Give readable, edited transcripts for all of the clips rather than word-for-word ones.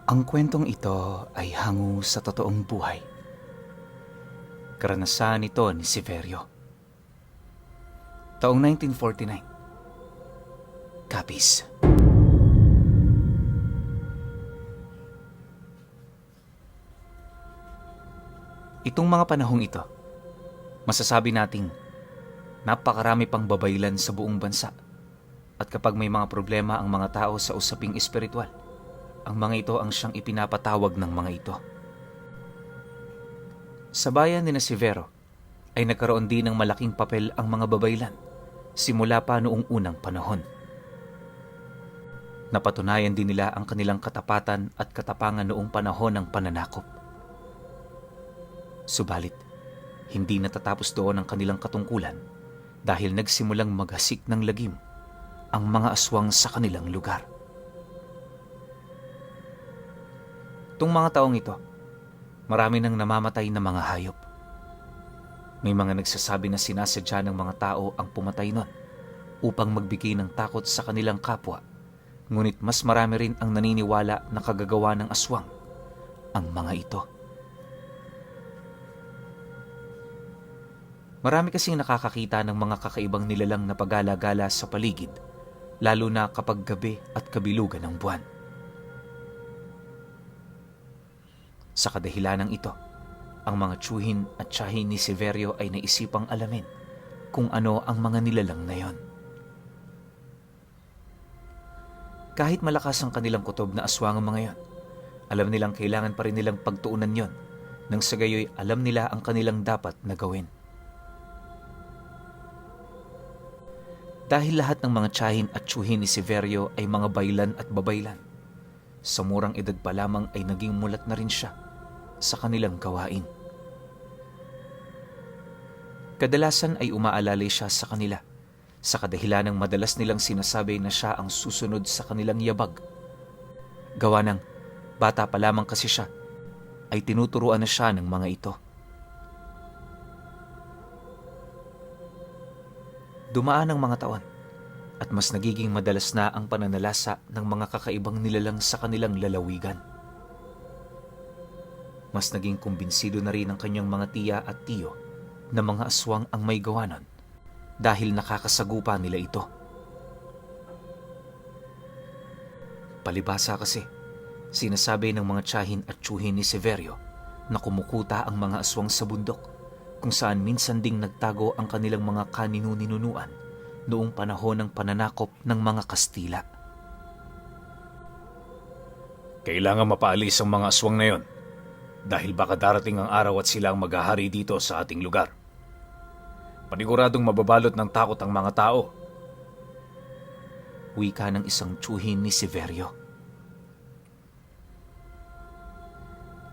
Ang kwentong ito ay hango sa totoong buhay. Karanasan ito ni Severio. Taong 1949. Capiz. Itong mga panahong ito, masasabi nating napakarami pang babaylan sa buong bansa. At kapag may mga problema ang mga tao sa usaping espiritual, ang mga ito ang siyang ipinapatawag ng mga ito. Sa bayan ni Severo ay nagkaroon din ng malaking papel ang mga babaylan simula pa noong unang panahon. Napatunayan din nila ang kanilang katapatan at katapangan noong panahon ng pananakop. Subalit, hindi natatapos doon ang kanilang katungkulan dahil nagsimulang maghasik ng lagim ang mga aswang sa kanilang lugar. Tung mga taong ito, marami nang namamatay na mga hayop. May mga nagsasabi na sinasadya ng mga tao ang pumatay nun upang magbigay ng takot sa kanilang kapwa, ngunit mas marami rin ang naniniwala na kagagawa ng aswang ang mga ito. Marami kasing nakakakita ng mga kakaibang nilalang na pagala-gala sa paligid, lalo na kapag gabi at kabilugan ng buwan. Sa kadahilanang ito, ang mga tiyuhin at tiyahin ni Severio ay naisipang alamin kung ano ang mga nilalang na yon. Kahit malakas ang kanilang kutob na aswang ang mga yon, alam nilang kailangan pa rin nilang pagtuunan yon nang sa gayoy alam nila ang kanilang dapat na gawin. Dahil lahat ng mga tiyahin at tiyuhin ni Severio ay mga baylan at babaylan, sa murang edad pa lamang ay naging mulat na rin siya sa kanilang gawain. Kadalasan ay umaalalay siya sa kanila sa kadahilanang madalas nilang sinasabi na siya ang susunod sa kanilang yabag. Gawa ng bata pa lamang kasi siya ay tinuturuan na siya ng mga ito. Dumaan ang mga taon at mas nagiging madalas na ang pananalasa ng mga kakaibang nilalang sa kanilang lalawigan. Mas naging kumbinsido na rin ang kanyang mga tiya at tiyo na mga aswang ang may gawa nun dahil nakakasagupa nila ito. Palibhasa kasi, sinasabi ng mga tiyahin at tiyuhin ni Severio na kumukuta ang mga aswang sa bundok kung saan minsan ding nagtago ang kanilang mga kaninu-ninunuan noong panahon ng pananakop ng mga Kastila. Kailangan mapaalis ang mga aswang na yon dahil baka darating ang araw at sila ang maghahari dito sa ating lugar. Paniguradong mababalot ng takot ang mga tao. Wika ng isang tiyuhin ni Severio.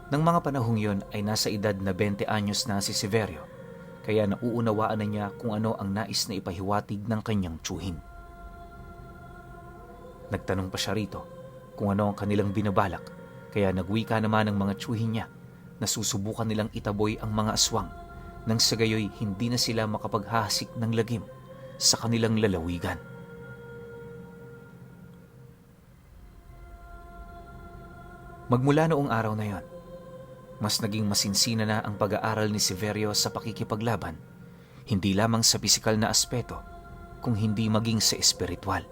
Nang mga panahong yon ay nasa edad na 20 anyos na si Severio, kaya nauunawaan na niya kung ano ang nais na ipahiwatig ng kanyang tiyuhin. Nagtanong pa siya rito kung ano ang kanilang binabalak, kaya nagwika naman ng mga tiyuhin niya na susubukan nilang itaboy ang mga aswang nang sa gayoy hindi na sila makapaghahasik ng lagim sa kanilang lalawigan. Magmula noong araw na yon, mas naging masinsina na ang pag-aaral ni Severio sa pakikipaglaban, hindi lamang sa pisikal na aspeto, kung hindi maging sa espiritual.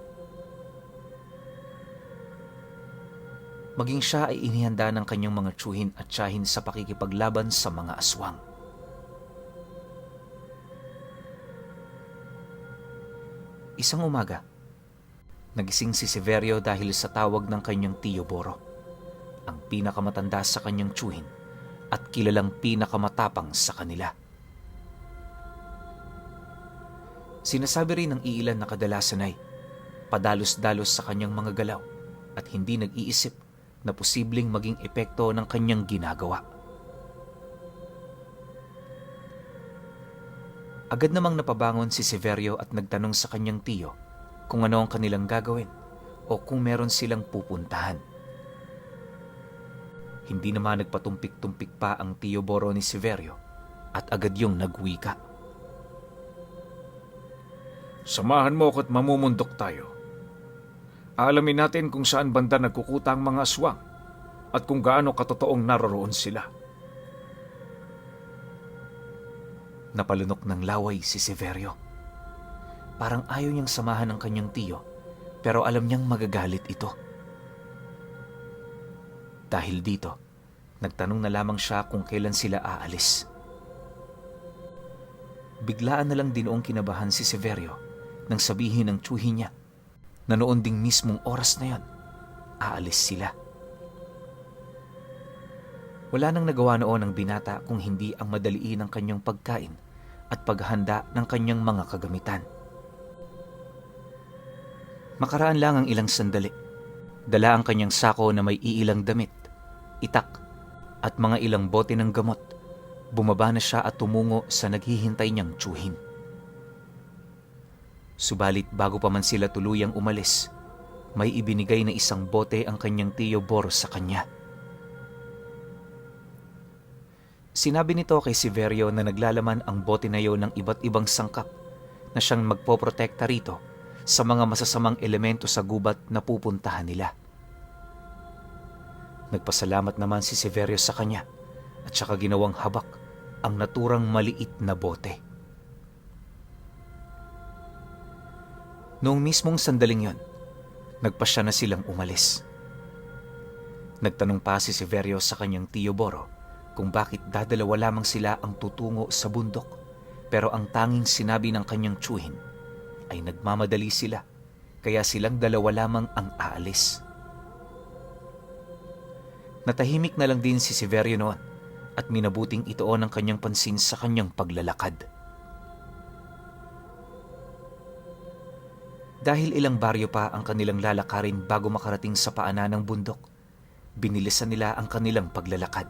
Maging siya ay inihanda ng kanyang mga tiyuhin at tiyahin sa pakikipaglaban sa mga aswang. Isang umaga, nagising si Severio dahil sa tawag ng kanyang tiyo Boro, ang pinakamatanda sa kanyang tiyuhin at kilalang pinakamatapang sa kanila. Sinasabi rin ng iilan na kadalasan ay padalos-dalos sa kanyang mga galaw at hindi nag-iisip na posibleng maging epekto ng kanyang ginagawa. Agad namang napabangon si Severio at nagtanong sa kanyang tiyo kung ano ang kanilang gagawin o kung meron silang pupuntahan. Hindi naman nagpatumpik-tumpik pa ang tiyo Boro ni Severio at agad yung nagwika. Samahan mo ako at mamumundok tayo. Alamin natin kung saan banda nagkukuta ang mga aswang at kung gaano katotoong naroroon sila. Napalunok ng laway si Severio. Parang ayaw niyang samahan ng kanyang tiyo, pero alam niyang magagalit ito. Dahil dito, nagtanong na lamang siya kung kailan sila aalis. Biglaan na lang dinoong kinabahan si Severio nang sabihin ng tiyuhin niya na noon ding mismong oras na yon, aalis sila. Wala nang nagawa noon ang binata kung hindi ang madaliin ang kanyang pagkain at paghanda ng kanyang mga kagamitan. Makaraan lang ang ilang sandali. Dala ang kanyang sako na may iilang damit, itak, at mga ilang bote ng gamot. Bumaba na siya at tumungo sa naghihintay niyang tiyuhin. Subalit bago pa man sila tuluyang umalis, may ibinigay na isang bote ang kanyang tiyo Boro sa kanya. Sinabi nito kay Severio na naglalaman ang bote na iyon ng iba't ibang sangkap na siyang magpoprotekta rito sa mga masasamang elemento sa gubat na pupuntahan nila. Nagpasalamat naman si Severio sa kanya at saka ginawang habak ang naturang maliit na bote. Noong mismong sandaling yon, nagpasya na silang umalis. Nagtanong pa si Severio sa kanyang tiyo Boro kung bakit dadalawa lamang sila ang tutungo sa bundok, pero ang tanging sinabi ng kanyang tiyuhin ay nagmamadali sila, kaya silang dalawa lamang ang aalis. Natahimik na lang din si Severio noon at minabuting ituon ang kanyang pansin sa kanyang paglalakad. Dahil ilang baryo pa ang kanilang lalakarin bago makarating sa paanan ng bundok, binilisan nila ang kanilang paglalakad.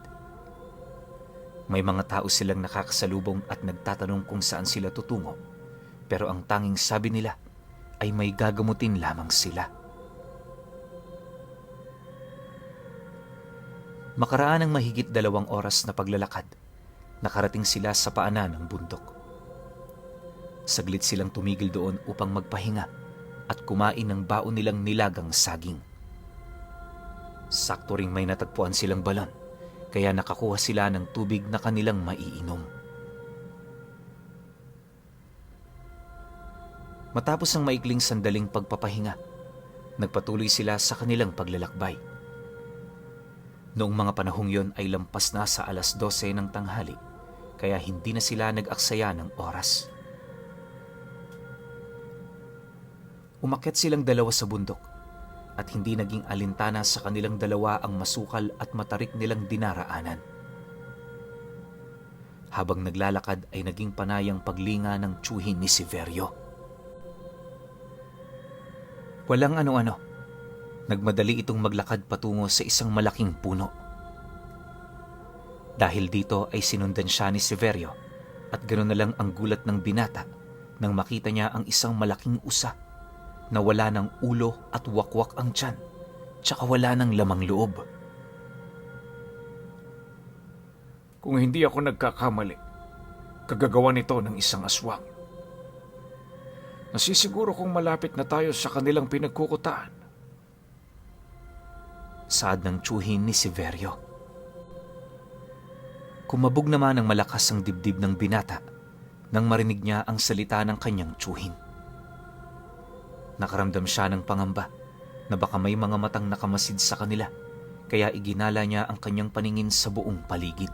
May mga tao silang nakakasalubong at nagtatanong kung saan sila tutungo, pero ang tanging sabi nila ay may gagamutin lamang sila. Makaraan ng mahigit 2 oras na paglalakad, nakarating sila sa paanan ng bundok. Saglit silang tumigil doon upang magpahinga at kumain ng baon nilang nilagang saging. Sakto ring may natagpuan silang balon, kaya nakakuha sila ng tubig na kanilang maiinom. Matapos ang maikling sandaling pagpapahinga, nagpatuloy sila sa kanilang paglalakbay. Noong mga panahong yon ay lampas na sa 12:00 ng tanghali, kaya hindi na sila nag-aksaya ng oras. Umakyat silang dalawa sa bundok at hindi naging alintana sa kanilang dalawa ang masukal at matarik nilang dinaraanan. Habang naglalakad ay naging panayang paglinga ng tiyuhin ni Severio. Walang ano-ano, nagmadali itong maglakad patungo sa isang malaking puno. Dahil dito ay sinundan siya ni Severio at ganoon na lang ang gulat ng binata nang makita niya ang isang malaking usa na wala ng ulo at wakwak ang tiyan, tsaka wala ng lamang loob. Kung hindi ako nagkakamali, kagagawa nito ng isang aswang. Nasisiguro kong malapit na tayo sa kanilang pinagkukutaan. Saad ng tiyuhin ni Severio. Kumabog naman ng malakas ang dibdib ng binata nang marinig niya ang salita ng kanyang tiyuhin. Nakaramdam siya ng pangamba na baka may mga matang nakamasid sa kanila, kaya iginala niya ang kanyang paningin sa buong paligid.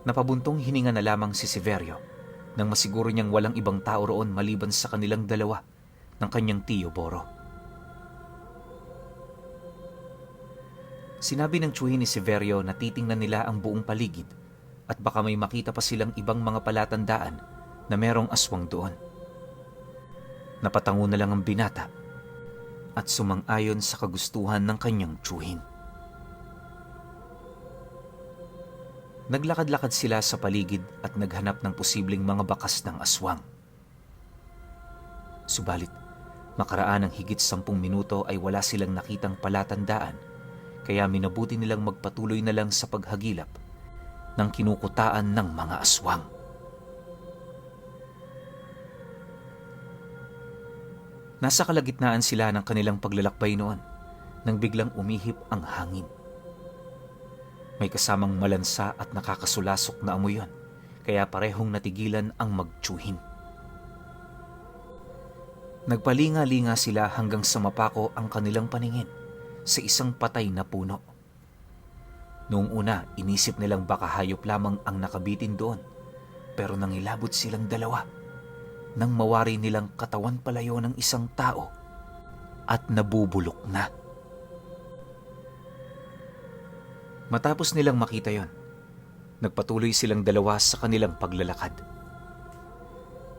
Napabuntong hininga na lamang si Severio nang masiguro niyang walang ibang tao roon maliban sa kanilang dalawa ng kanyang tiyo Boro. Sinabi ng tiyuhin ni Severio na titingnan nila ang buong paligid at baka may makita pa silang ibang mga palatandaan na merong aswang doon. Napatango na lang ang binata at sumang-ayon sa kagustuhan ng kanyang tiyuhin. Naglakad-lakad sila sa paligid at naghanap ng posibleng mga bakas ng aswang. Subalit, makaraan ng higit 10 minuto ay wala silang nakitang palatandaan, kaya minabuti nilang magpatuloy na lang sa paghagilap ng kinukutaan ng mga aswang. Nasa kalagitnaan sila ng kanilang paglalakbay noon nang biglang umihip ang hangin. May kasamang malansa at nakakasulasok na amoy yun, kaya parehong natigilan ang magtsuhin. Nagpalinga-linga sila hanggang sa mapako ang kanilang paningin sa isang patay na puno. Noong una, inisip nilang baka hayop lamang ang nakabitin doon, pero nangilabot silang dalawa nang mawari nilang katawan palayo ng isang tao at nabubulok na. Matapos nilang makita yon, nagpatuloy silang dalawa sa kanilang paglalakad.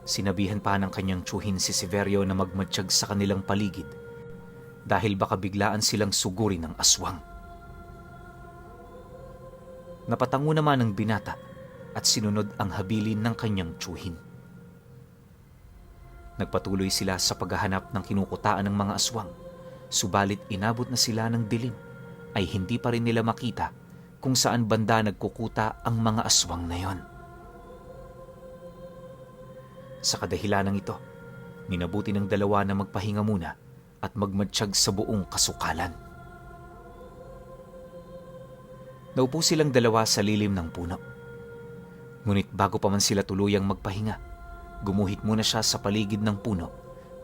Sinabihan pa ng kanyang tsuhin si Severio na magmatsyag sa kanilang paligid dahil baka biglaan silang sugurin ng aswang. Napatango naman ang binata at sinunod ang habilin ng kanyang tsuhin. Nagpatuloy sila sa paghahanap ng kinukutaan ng mga aswang, subalit inabot na sila ng dilim ay hindi pa rin nila makita kung saan banda nagkukuta ang mga aswang na yon. Sa kadahilanang ito, minabuti ng dalawa na magpahinga muna at magmatsyag sa buong kasukalan. Naupo silang dalawa sa lilim ng puno. Ngunit bago pa man sila tuluyang magpahinga, gumuhit muna siya sa paligid ng puno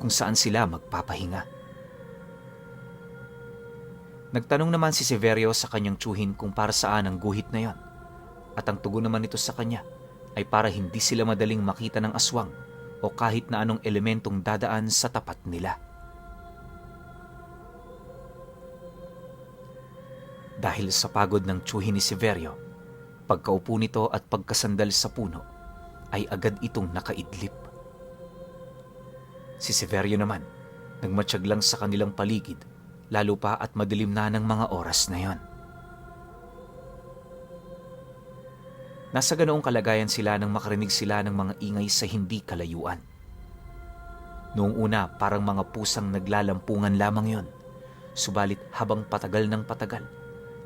kung saan sila magpapahinga. Nagtanong naman si Severio sa kanyang tsuhin kung para saan ang guhit na yon, at ang tugon naman nito sa kanya ay para hindi sila madaling makita ng aswang o kahit na anong elementong dadaan sa tapat nila. Dahil sa pagod ng tsuhin ni Severio, pagkaupo nito at pagkasandal sa puno ay agad itong nakaidlip. Si Severio naman, nagmatsyag lang sa kanilang paligid, lalo pa at madilim na ng mga oras na yon. Nasa ganoong kalagayan sila nang makarinig sila ng mga ingay sa hindi kalayuan. Noong una, parang mga pusang naglalampungan lamang yon. Subalit habang patagal ng patagal,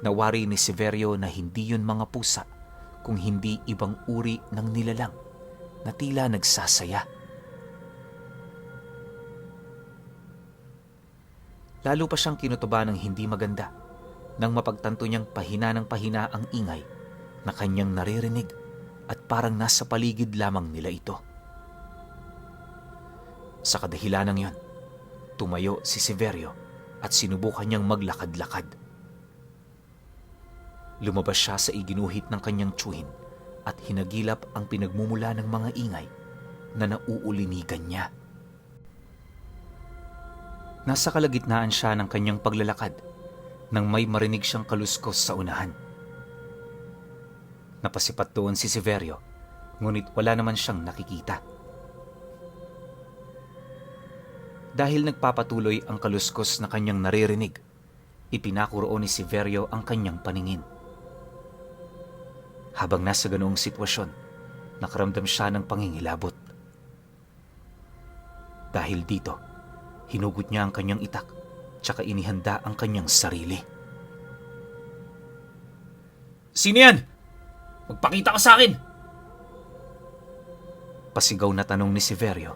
nawari ni Severio na hindi yon mga pusa, kung hindi ibang uri ng nilalang na tila nagsasaya. Lalo pa siyang kinutuba ng hindi maganda nang mapagtanto niyang pahina ng pahina ang ingay na kanyang naririnig at parang nasa paligid lamang nila ito. Sa kadahilanang yon, tumayo si Severio at sinubukan niyang maglakad-lakad. Lumabas siya sa iginuhit ng kanyang tsuhin at hinagilap ang pinagmumula ng mga ingay na nauulinigan niya. Nasa kalagitnaan siya ng kanyang paglalakad nang may marinig siyang kaluskos sa unahan. Napasipat doon si Severio, ngunit wala naman siyang nakikita. Dahil nagpapatuloy ang kaluskos na kanyang naririnig, ipinako roon ni Severio ang kanyang paningin. Habang nasa ganoong sitwasyon, nakaramdam siya ng pangingilabot. Dahil dito, hinugot niya ang kanyang itak, tsaka inihanda ang kanyang sarili. "Sino yan? Magpakita ka sa akin!" Pasigaw na tanong ni Severio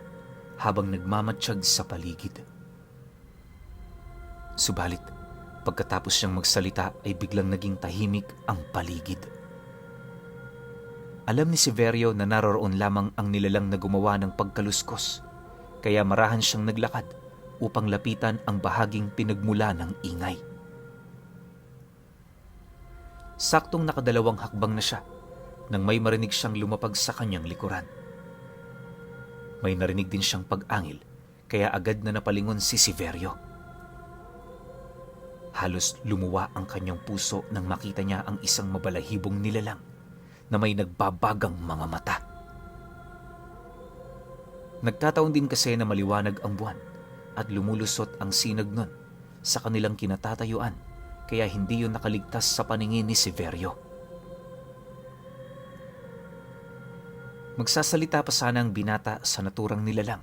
habang nagmamatsyag sa paligid. Subalit, pagkatapos siyang magsalita ay biglang naging tahimik ang paligid. Alam ni Severio na naroroon lamang ang nilalang na gumawa ng pagkaluskos, kaya marahan siyang naglakad upang lapitan ang bahaging pinagmula ng ingay. Saktong nakadalawang hakbang na siya nang may marinig siyang lumapag sa kanyang likuran. May narinig din siyang pag-angil, kaya agad na napalingon si Severio. Halos lumuwa ang kanyang puso nang makita niya ang isang mabalahibong nilalang na may nagbabagang mga mata. Nagtataon din kasi na maliwanag ang buwan at lumulusot ang sinag nun sa kanilang kinatatayuan, kaya hindi yun nakaligtas sa paningin ni Severio. Magsasalita pa sana ang binata sa naturang nilalang,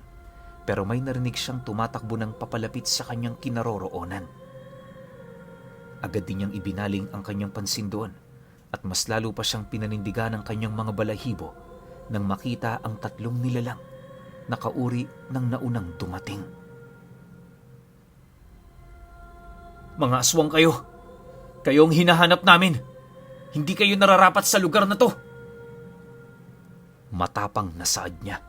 pero may narinig siyang tumatakbo ng papalapit sa kanyang kinaroroonan. Agad din niyang ibinaling ang kanyang pansin doon at mas lalo pa siyang pinanindigan ng kanyang mga balahibo nang makita ang tatlong nilalang na kauri ng naunang dumating. Mga aswang kayo. Kayo ang hinahanap namin. Hindi kayo nararapat sa lugar na to. Matapang na saad niya.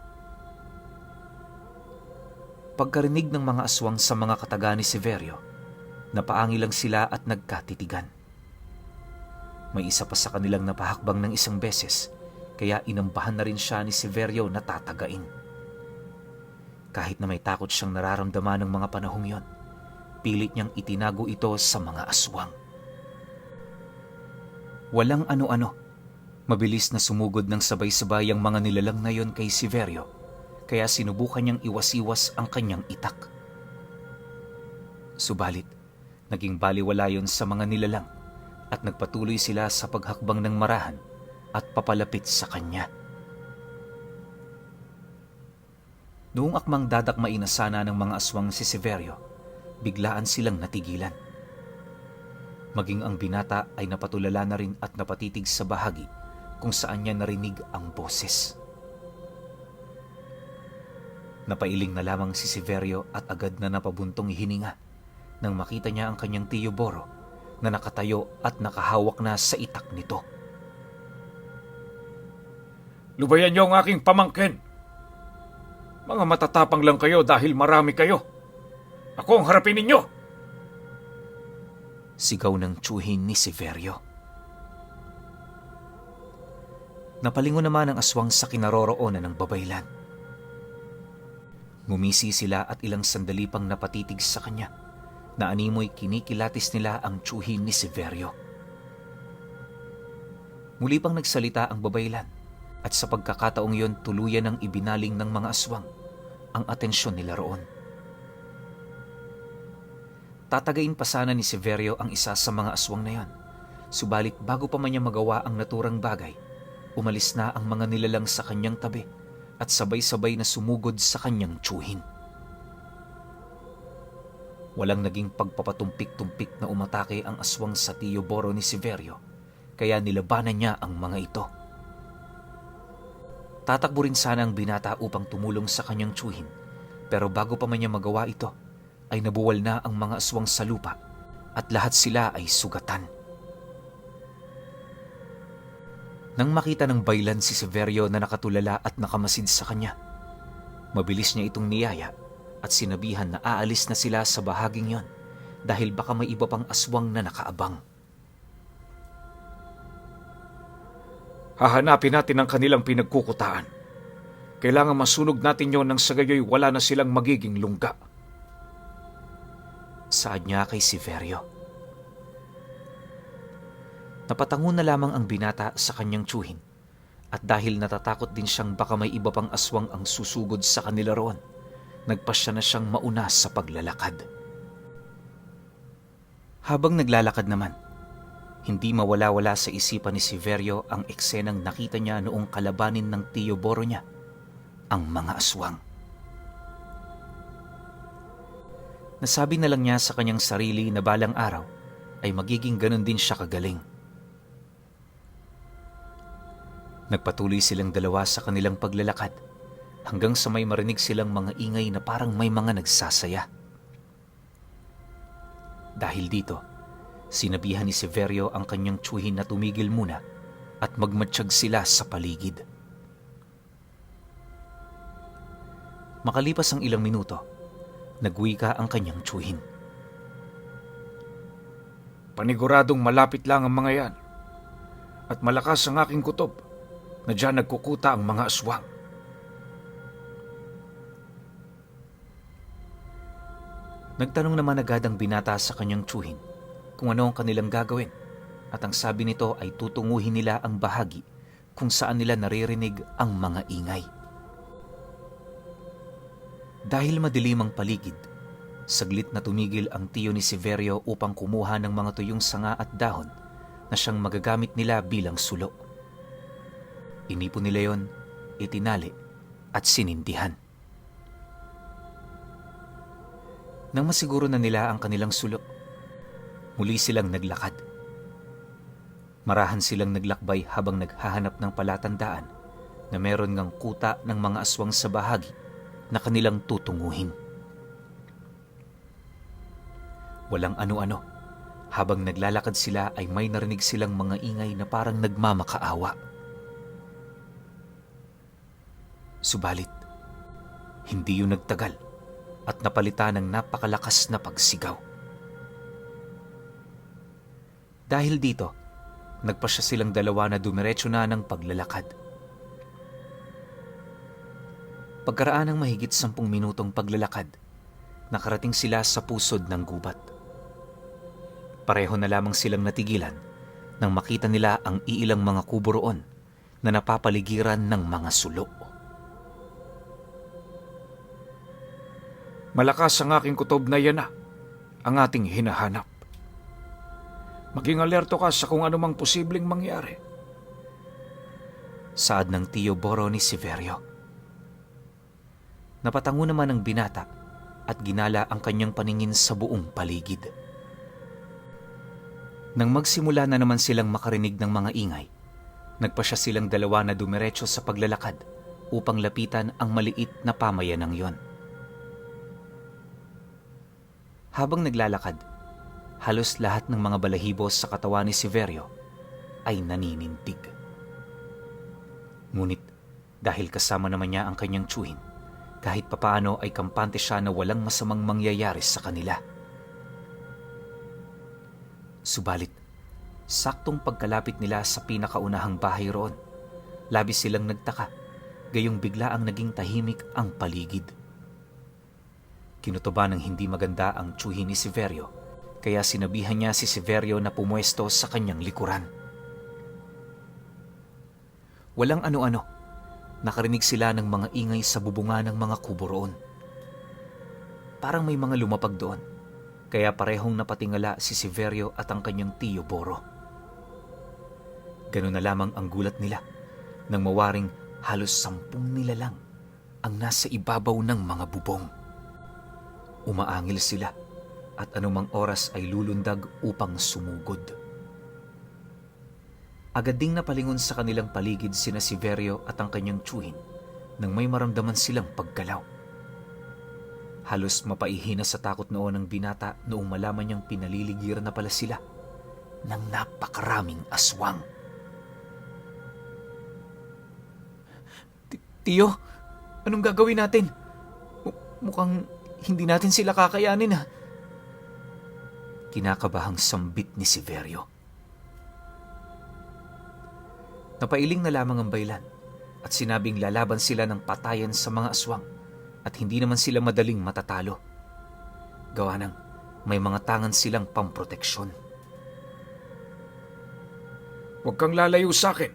Pagkarinig ng mga aswang sa mga kataga ni Severio, napaangilang sila at nagkatitigan. May isa pa sa kanilang napahakbang ng isang beses, kaya inambahan na rin siya ni Severio na tatagain. Kahit na may takot siyang nararamdaman ng mga panahong yon, pilit niyang itinago ito sa mga aswang. Walang ano-ano, mabilis na sumugod ng sabay-sabay ang mga nilalang na yon kay Severio, kaya sinubukan niyang iwas-iwas ang kanyang itak. Subalit, naging baliwala yon sa mga nilalang at nagpatuloy sila sa paghakbang ng marahan at papalapit sa kanya. Noong akmang dadakmain na sana ng mga aswang si Severio, biglaan silang natigilan. Maging ang binata ay napatulala na rin at napatitig sa bahagi kung saan niya narinig ang boses. Napailing na lamang si Severio at agad na napabuntong hininga nang makita niya ang kanyang tiyo Boro na nakatayo at nakahawak na sa itak nito. Lubayan niyo ang aking pamangkin. Mga matatapang lang kayo dahil marami kayo. Ako ang harapin ninyo. Sigaw ng tiyuhin ni Severio. Napalingon naman ang aswang sa kinaroroonan ng babaylan. Ngumisi sila at ilang sandali pang napatitig sa kanya na animoy kinikilatis nila ang tiyuhin ni Severio. Muli pang nagsalita ang babaylan at sa pagkakataong yon tuluyan ng ibinaling ng mga aswang ang atensyon nila roon. Tatagain pa sana ni Severio ang isa sa mga aswang na yon, subalit bago pa man niya magawa ang naturang bagay, umalis na ang mga nilalang sa kanyang tabi at sabay-sabay na sumugod sa kanyang tiyuhin. Walang naging pagpapatumpik-tumpik na umatake ang aswang sa tiyo Boro ni Severio, kaya nilabanan niya ang mga ito. Tatakbo rin sana ang binata upang tumulong sa kanyang tiyuhin, pero bago pa man niya magawa ito, ay nabuwal na ang mga aswang sa lupa at lahat sila ay sugatan. Nang makita ng baylan si Severio na nakatulala at nakamasid sa kanya, mabilis niya itong niyaya at sinabihan na aalis na sila sa bahaging yon dahil baka may iba pang aswang na nakaabang. Hahanapin natin ang kanilang pinagkukutaan. Kailangan masunog natin yon nang sa gayoy wala na silang magiging lungga. Saad niya kay Severio. Napatango na lamang ang binata sa kanyang tiyuhin at dahil natatakot din siyang baka may iba pang aswang ang susugod sa kanila roon, nagpasya na siyang mauna sa paglalakad. Habang naglalakad naman, hindi mawala-wala sa isipan ni Severio ang eksenang nakita niya noong kalabanin ng tiyo Boro niya, ang mga aswang. Nasabi na lang niya sa kanyang sarili na balang araw ay magiging ganun din siya kagaling. Nagpatuloy silang dalawa sa kanilang paglalakad hanggang sa may marinig silang mga ingay na parang may mga nagsasaya. Dahil dito, sinabihan ni Severio ang kanyang tiyuhin na tumigil muna at magmatsyag sila sa paligid. Makalipas ang ilang minuto, nagwika ang kanyang tiyuhin. Paniguradong malapit lang ang mga yan. At malakas ang aking kutob na diyan nagkukuta ang mga aswang. Nagtanong naman agad ang binata sa kanyang tiyuhin kung ano ang kanilang gagawin at ang sabi nito ay tutunguhin nila ang bahagi kung saan nila naririnig ang mga ingay. Dahil madilim ang paligid, saglit na tumigil ang tiyo ni Severio upang kumuha ng mga tuyong sanga at dahon na siyang magagamit nila bilang sulo. Inipon nila yon, itinali at sinindihan. Nang masiguro na nila ang kanilang sulo, muli silang naglakad. Marahan silang naglakbay habang naghahanap ng palatandaan na meron ngang kuta ng mga aswang sa bahagi na kanilang tutunguhin. Walang ano-ano, Habang naglalakad sila ay may narinig silang mga ingay na parang nagmamakaawa. Subalit, hindi yun nagtagal at napalitan ng napakalakas na pagsigaw. Dahil dito, nagpasya silang dalawa na dumiretso na ng paglalakad. Pagkaraan ng mahigit 10 minutong paglalakad, nakarating sila sa pusod ng gubat. Pareho na lamang silang natigilan nang makita nila ang iilang mga kubo roon na napapaligiran ng mga sulo. Malakas ang aking kutob na yan ang ating hinahanap. Maging alerto ka sa kung anumang posibleng mangyari. Saad ng Tio Boro ni Severio. Napatango naman ang binata at ginala ang kanyang paningin sa buong paligid. Nang magsimula na naman silang makarinig ng mga ingay, nagpasya silang dalawa na dumiretso sa paglalakad upang lapitan ang maliit na pamayanang yon. Habang naglalakad, halos lahat ng mga balahibo sa katawan ni Severio ay naninintig. Ngunit dahil kasama naman niya ang kanyang tiyuhin, kahit papaano ay kampante siya na walang masamang mangyayari sa kanila. Subalit, saktong pagkalapit nila sa pinakaunahang bahay roon, labis silang nagtaka, gayong bigla ang naging tahimik ang paligid. Kinutuba ng hindi maganda ang tiyuhin ni Severio, kaya sinabihan niya si Severio na pumuesto sa kanyang likuran. Walang ano-ano, nakarinig sila ng mga ingay sa bubunga ng mga kubo roon. Parang may mga lumapag doon, kaya parehong napatingala si Severio at ang kanyang Tio Boro. Ganun na lamang ang gulat nila nang mawaring halos 10 nilalang ang nasa ibabaw ng mga bubong. Umaangil sila at anumang oras ay lulundag upang sumugod. Agad ding napalingon sa kanilang paligid sina Severio at ang kanyang tiyuhin nang may maramdaman silang paggalaw. Halos mapaihina sa takot noon ang binata noong malaman niyang pinaliligiran na pala sila ng napakaraming aswang. Tiyo, anong gagawin natin? Mukhang hindi natin sila kakayanin . Kinakabahang sambit ni Severio. Napailing na lamang ang baylan at sinabing lalaban sila ng patayan sa mga aswang at hindi naman sila madaling matatalo. Gawa ng may mga tangan silang pamproteksyon. Huwag kang lalayo sa akin.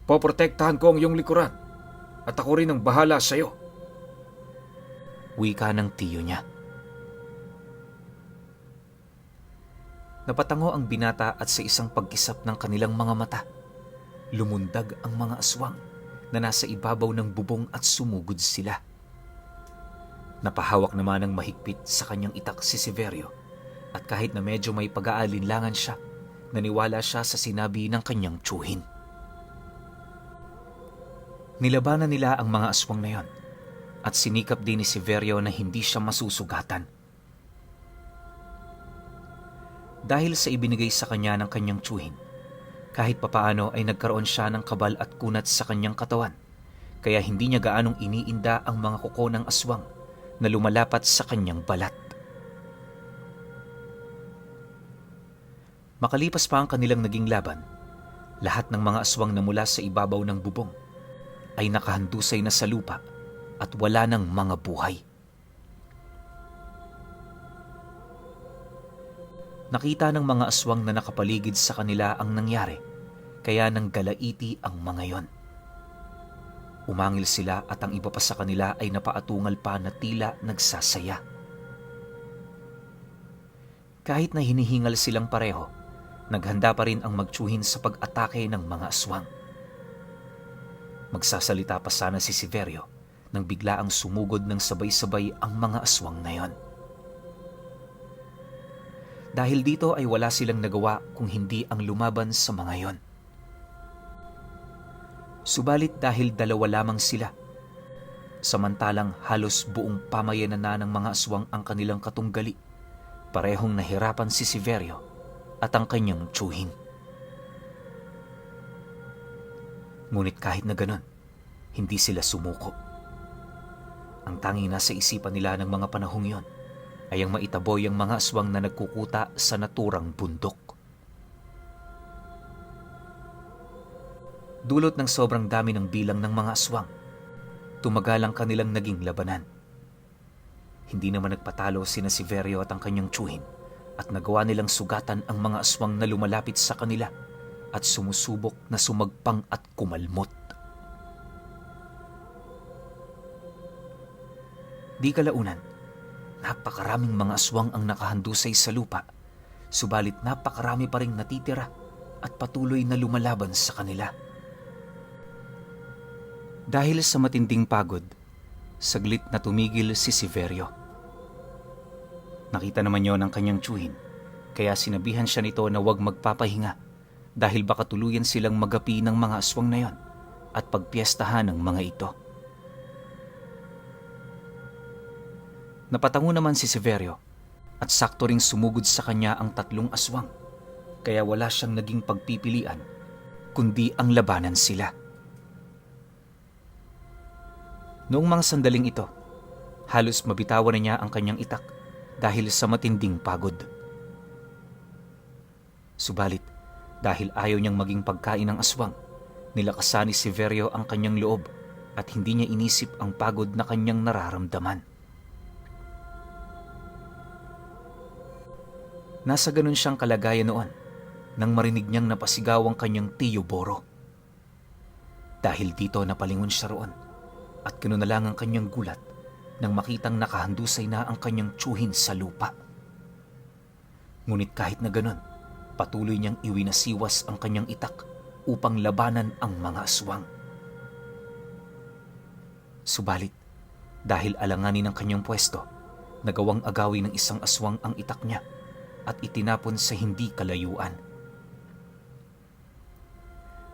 Poprotektahan ko ang iyong likuran at ako rin ang bahala sa iyo. Wika ng tiyo niya. Napatango ang binata at sa isang pagkisap ng kanilang mga mata, lumundag ang mga aswang na nasa ibabaw ng bubong at sumugod sila. Napahawak naman ng mahigpit sa kanyang itak si Severio at kahit na medyo may pag-aalinlangan siya, naniwala siya sa sinabi ng kanyang tiyuhin. Nilabanan nila ang mga aswang na yon at sinikap din ni Severio na hindi siya masusugatan. Dahil sa ibinigay sa kanya ng kanyang tiyuhin, kahit papaano ay nagkaroon siya ng kabal at kunat sa kanyang katawan, kaya hindi niya gaanong iniinda ang mga kuko ng aswang na lumalapat sa kanyang balat. Makalipas pa ang kanilang naging laban, lahat ng mga aswang na mula sa ibabaw ng bubong ay nakahandusay na sa lupa at wala ng mga buhay. Nakita ng mga aswang na nakapaligid sa kanila ang nangyari, kaya nang galaiti ang mga yon. Umangil sila at ang iba pa sa kanila ay napaatungal pa na tila nagsasaya. Kahit na hinihingal silang pareho, naghanda pa rin ang magtiyuhin sa pag-atake ng mga aswang. Magsasalita pa sana si Severio nang bigla ang sumugod ng sabay-sabay ang mga aswang na yon. Dahil dito ay wala silang nagawa kung hindi ang lumaban sa mga yon. Subalit dahil dalawa lamang sila, samantalang halos buong pamayanan na ng mga aswang ang kanilang katunggali, parehong nahirapan si Severio at ang kanyang tiyuhin. Ngunit kahit na ganon, hindi sila sumuko. Ang tanging nasa isipan nila ng mga panahong yon ay ang maitaboy ang mga aswang na nagkukuta sa naturang bundok. Dulot ng sobrang dami ng bilang ng mga aswang, tumagal ang kanilang naging labanan. Hindi naman nagpatalo sina Silverio at ang kanyang tiyuhin at nagawa nilang sugatan ang mga aswang na lumalapit sa kanila at sumusubok na sumagpang at kumalmot. Di kalaunan, napakaraming mga aswang ang nakahandusay sa lupa, subalit napakarami pa ring natitira at patuloy na lumalaban sa kanila. Dahil sa matinding pagod, saglit na tumigil si Silverio. Nakita naman yon ng kanyang tiyuhin, kaya sinabihan siya nito na huwag magpapahinga dahil baka tuluyan silang magapi ng mga aswang na yon at pagpiestahan ng mga ito. Napatango naman si Silverio at sakto ring sumugod sa kanya ang 3 aswang, kaya wala siyang naging pagpipilian kundi ang labanan sila. Noong mga sandaling ito, halos mabitawan na niya ang kanyang itak dahil sa matinding pagod. Subalit, dahil ayaw niyang maging pagkain ng aswang, nilakasan ni Silverio ang kanyang loob at hindi niya inisip ang pagod na kanyang nararamdaman. Nasa ganun siyang kalagayan noon nang marinig niyang napasigaw ang kanyang tiyo Boro. Dahil dito napalingon siya roon at kinunalang ang kanyang gulat nang makitang nakahandusay na ang kanyang tiyuhin sa lupa. Ngunit kahit na ganun, patuloy niyang iwinasiwas ang kanyang itak upang labanan ang mga aswang. Subalit, dahil alanganin ang kanyang pwesto, nagawang agawin ng isang aswang ang itak niya at itinapon sa hindi kalayuan.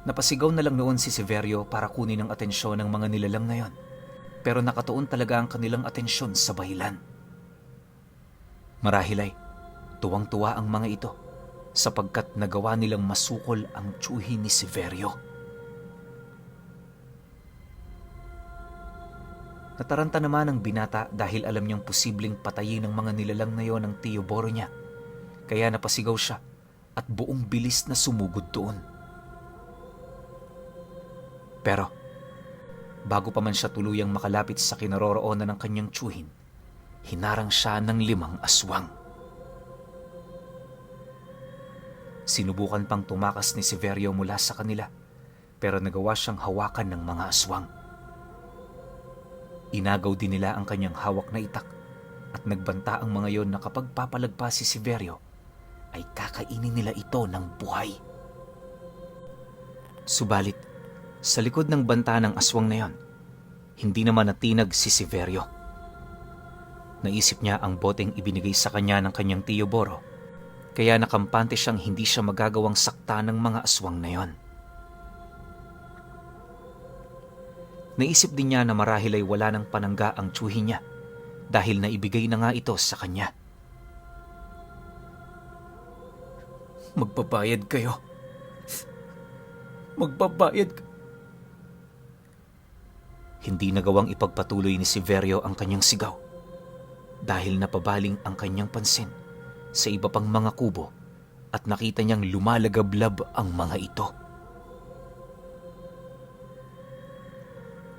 Napasigaw na lang noon si Silverio para kunin ang atensyon ng mga nilalang na yon, pero nakatuon talaga ang kanilang atensyon sa bahilan. Marahil ay tuwang-tuwa ang mga ito sapagkat nagawa nilang masukol ang tiyuhin ni Silverio. Nataranta naman ang binata dahil alam niyang posibleng patayin ng mga nilalang na yon ang tiyo Boro niya, kaya napasigaw siya at buong bilis na sumugod doon. Pero bago pa man siya tuluyang makalapit sa kinaroroonan ng kanyang tiyuhin, hinarang siya ng 5 aswang. Sinubukan pang tumakas ni Silverio mula sa kanila, pero nagawa siyang hawakan ng mga aswang. Inagaw din nila ang kanyang hawak na itak at nagbanta ang mga yon na kapag papalagpas si Silverio, ay kakainin nila ito ng buhay. Subalit, sa likod ng banta ng aswang na yon, hindi naman natinag si Silverio. Naisip niya ang boteng ibinigay sa kanya ng kanyang tiyo Boro, kaya nakampante siyang hindi siya magagawang sakta ng mga aswang na yon. Naisip din niya na marahil ay wala ng panangga ang tiyuhin niya dahil naibigay na nga ito sa kanya. Magbabayad kayo. Magbabayad kayo. Hindi nagawang ipagpatuloy ni Silverio ang kanyang sigaw dahil napabaling ang kanyang pansin sa iba pang mga kubo at nakita niyang lumalagablab ang mga ito.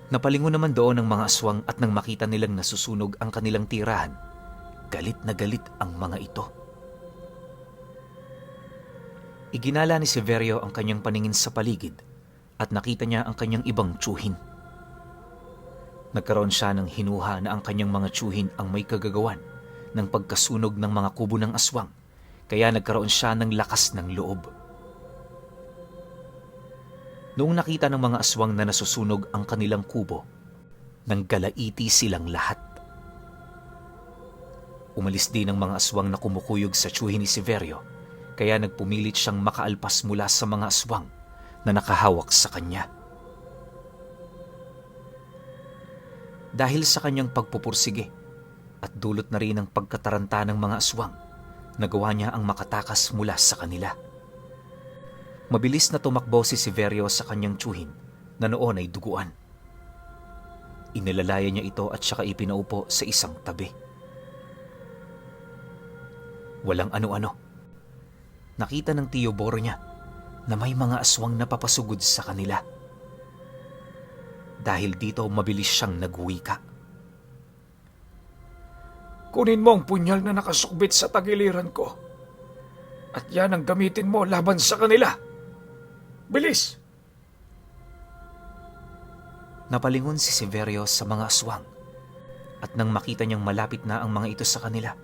Napalingon naman doon ang mga aswang at nang makita nilang nasusunog ang kanilang tirahan, galit na galit ang mga ito. Iginala ni Silverio ang kanyang paningin sa paligid at nakita niya ang kanyang ibang tiyuhin. Nagkaroon siya ng hinuha na ang kanyang mga tiyuhin ang may kagagawan ng pagkasunog ng mga kubo ng aswang, kaya nagkaroon siya ng lakas ng loob. Noong nakita ng mga aswang na nasusunog ang kanilang kubo, nanggalaiti silang lahat. Umalis din ang mga aswang na kumukuyog sa tiyuhin ni Silverio, kaya nagpumilit siyang makaalpas mula sa mga aswang na nakahawak sa kanya. Dahil sa kanyang pagpupursige at dulot na rin ang pagkataranta ng mga aswang, Nagawa niya ang makatakas mula sa kanila. Mabilis na tumakbo si Severio sa kanyang tsuhin na noon ay duguan. Inilalaya niya ito at saka ipinaupo sa isang tabi. Walang ano-ano. Nakita ng Tio Boro niya na may mga aswang na papasugod sa kanila. Dahil dito mabilis siyang nagwika. Kunin mo ang punyal na nakasukbit sa tagiliran ko. At yan ang gamitin mo laban sa kanila. Bilis! Napalingon si Severio sa mga aswang at nang makita niyang malapit na ang mga ito sa kanila,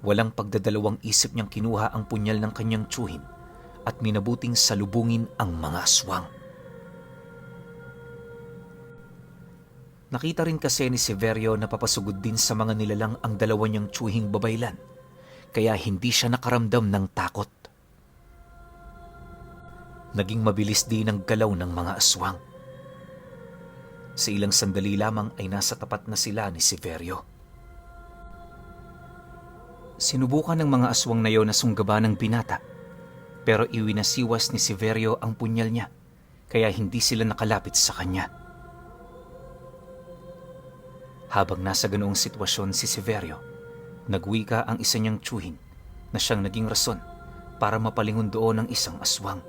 walang pagdadalawang isip niyang kinuha ang punyal ng kanyang tsuhin at minabuting salubungin ang mga aswang. Nakita rin kasi ni Severio na papasugod din sa mga nilalang ang dalawa niyang tsuhing babaylan, kaya hindi siya nakaramdam ng takot. Naging mabilis din ang galaw ng mga aswang. Sa ilang sandali lamang ay nasa tapat na sila ni Severio. Sinubukan ng mga aswang na yon na sunggaban ng binata, pero iwinasiwas ni Severio ang punyal niya, kaya hindi sila nakalapit sa kanya. Habang nasa ganoong sitwasyon si Severio, nagwika ang isa niyang tsuhin na siyang naging rason para mapalingon doon ang isang aswang.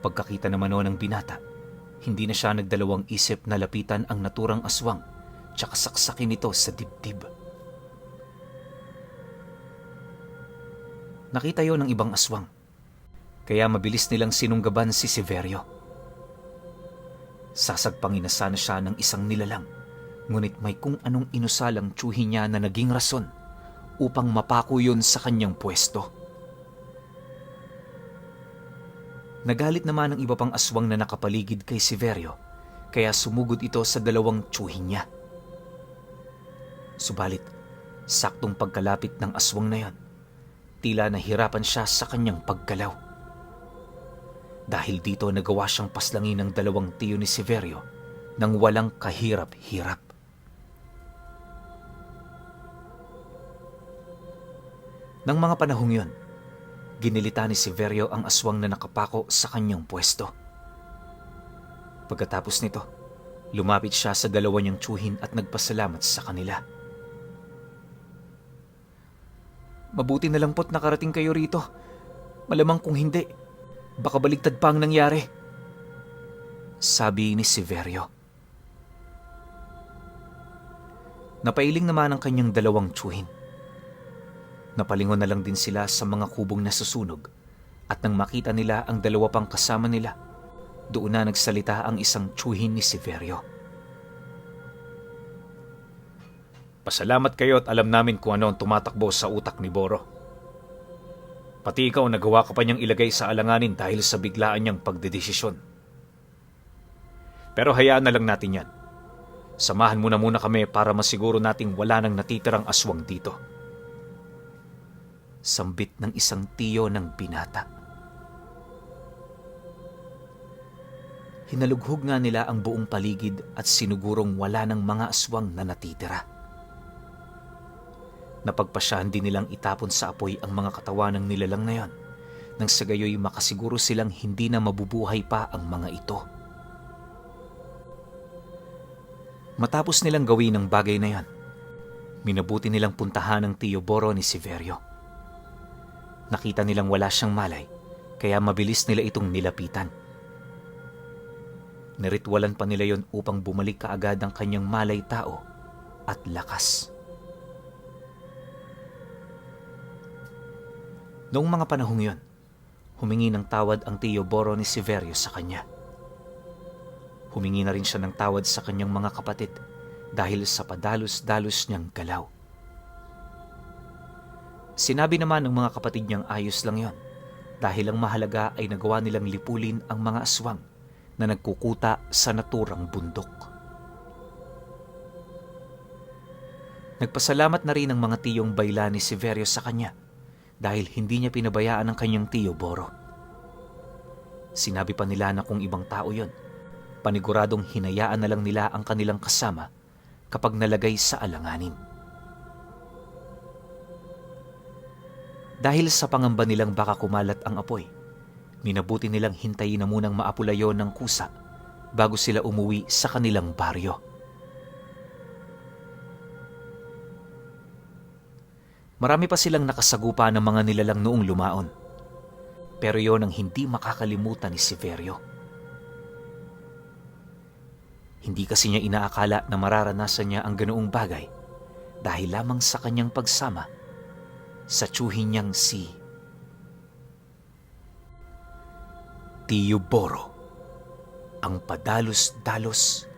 Pagkakita naman noon ng binata, hindi na siya nagdalawang isip na lapitan ang naturang aswang tsaka saksakin ito sa dibdib. Nakita yon ng ibang aswang, kaya mabilis nilang sinunggaban si Severio. Sasagpangin na sana siya ng isang nilalang, ngunit may kung anong inusalang tsuhin niya na naging rason upang mapako yun sa kanyang pwesto. Nagalit naman ang iba pang aswang na nakapaligid kay Severio, kaya sumugod ito sa dalawang tsuhin niya. Subalit, saktong pagkalapit ng aswang na yon, tila nahirapan siya sa kanyang paggalaw. Dahil dito nagawa siyang paslangin ng dalawang tiyo ni Severio nang walang kahirap-hirap. Nang mga panahong yon, ginilita ni Severio ang aswang na nakapako sa kanyang pwesto. Pagkatapos nito, lumapit siya sa dalawa niyang tsuhin at nagpasalamat sa kanila. Mabuti na lang po't nakarating kayo rito. Malamang kung hindi, baka baligtad pa ang nangyari, sabi ni Severio. Napailing naman ang kanyang dalawang tsuhin. Napalingon na lang din sila sa mga kubong nasusunog at nang makita nila ang dalawa pang kasama nila, doon na nagsalita ang isang tsuhin ni Severio. Pasalamat kayo at alam namin kung ano ang tumatakbo sa utak ni Boro. Pati ikaw nagawa ka pa niyang ilagay sa alanganin dahil sa biglaan niyang pagdedesisyon. Pero hayaan na lang natin yan. Samahan mo na muna kami para masiguro nating wala nang natitirang aswang dito. Sambit ng isang tiyo ng binata. Hinalughog nga nila ang buong paligid at sinugurong wala ng mga aswang na natitira. Napagpasyahan din nilang itapon sa apoy ang mga katawan ng nilalang na yon, nang sa gayoy makasiguro silang hindi na mabubuhay pa ang mga ito. Matapos nilang gawin ang bagay na yon, minabuti nilang puntahan ng Tio Boro ni Severio. Nakita nilang wala siyang malay, kaya mabilis nila itong nilapitan. Niritwalan pa nila yon upang bumalik kaagad ang kanyang malay tao at lakas. Noong mga panahong yon, humingi ng tawad ang Tio Boro ni Severio sa kanya. Humingi na rin siya ng tawad sa kanyang mga kapatid dahil sa padalos-dalos niyang galaw. Sinabi naman ng mga kapatid niyang ayos lang yon dahil ang mahalaga ay nagawa nilang lipulin ang mga aswang na nagkukuta sa naturang bundok. Nagpasalamat na rin ang mga tiyong bayla ni Severio sa kanya dahil hindi niya pinabayaan ang kanyang Tio Boro. Sinabi pa nila na kung ibang tao yon, paniguradong hinayaan na lang nila ang kanilang kasama kapag nalagay sa alanganin. Dahil sa pangamba nilang baka kumalat ang apoy, minabuti nilang hintayin na munang maapulayo ng kusa bago sila umuwi sa kanilang baryo. Marami pa silang nakasagupa ng mga nilalang noong lumaon. Pero yon ang hindi makakalimutan ni Severio. Hindi kasi niya inaakala na mararanasan niya ang ganoong bagay dahil lamang sa kanyang pagsama sa tiyuhin niyang si Tio Boro, ang padalos-dalos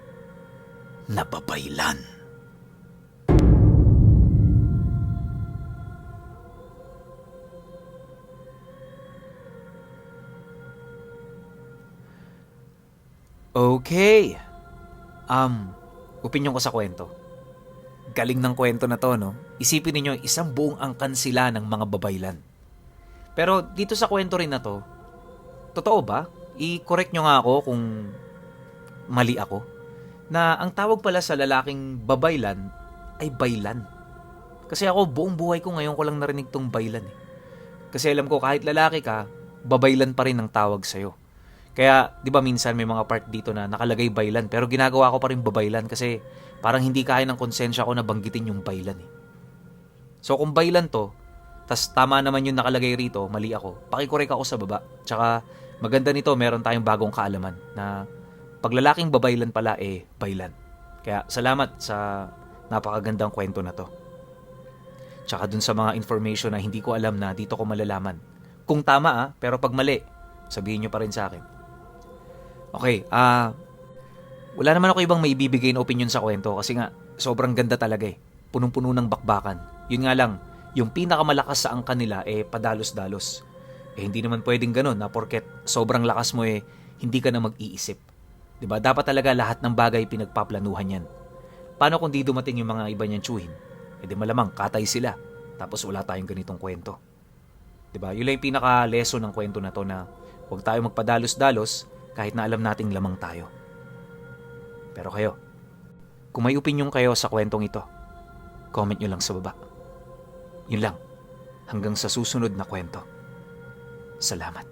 na babaylan. Okay. Opinyon ko sa kwento. Galing ng kwento na to, no? Isipin niyo isang buong angkan sila ng mga babaylan. Pero dito sa kwento rin na to, totoo ba? I-correct nyo nga ako kung mali ako. Na ang tawag pala sa lalaking babaylan ay baylan. Kasi ako buong buhay ko ngayon ko lang narinig tong baylan eh. Kasi alam ko kahit lalaki ka, babaylan pa rin ang tawag sa'yo. Kaya, di ba minsan may mga part dito na nakalagay baylan pero ginagawa ko pa rin babaylan kasi parang hindi kaya ng konsensya ko na banggitin yung baylan eh. So kung baylan to, tas tama naman yung nakalagay rito, mali ako, pakikorek ako sa baba. Tsaka maganda nito, meron tayong bagong kaalaman na paglalaking babaylan pala baylan. Kaya salamat sa napakagandang kwento na to. Tsaka dun sa mga information na hindi ko alam na dito ko malalaman. Kung tama pero pag mali, sabihin nyo pa rin sa akin. Okay, wala naman ako ibang maibibigay na opinion sa kwento kasi nga sobrang ganda talaga eh. Punong-puno ng bakbakan. Yun nga lang, yung pinakamalakas sa angkan nila padalos-dalos. Hindi naman pwedeng ganun na porket sobrang lakas mo hindi ka na mag-iisip. Diba? Dapat talaga lahat ng bagay pinagpaplanuhan yan. Paano kung di dumating yung mga iba niyang tsuhin? Di malamang katay sila. Tapos wala tayong ganitong kwento. Diba? Yun lang yung pinaka-lesson ng kwento na to na huwag tayo magpadalos-dalos kahit na alam nating lamang tayo. Pero kayo, kung may opinion kayo sa kwentong ito, comment nyo lang sa baba. Yun lang. Hanggang sa susunod na kwento. Salamat.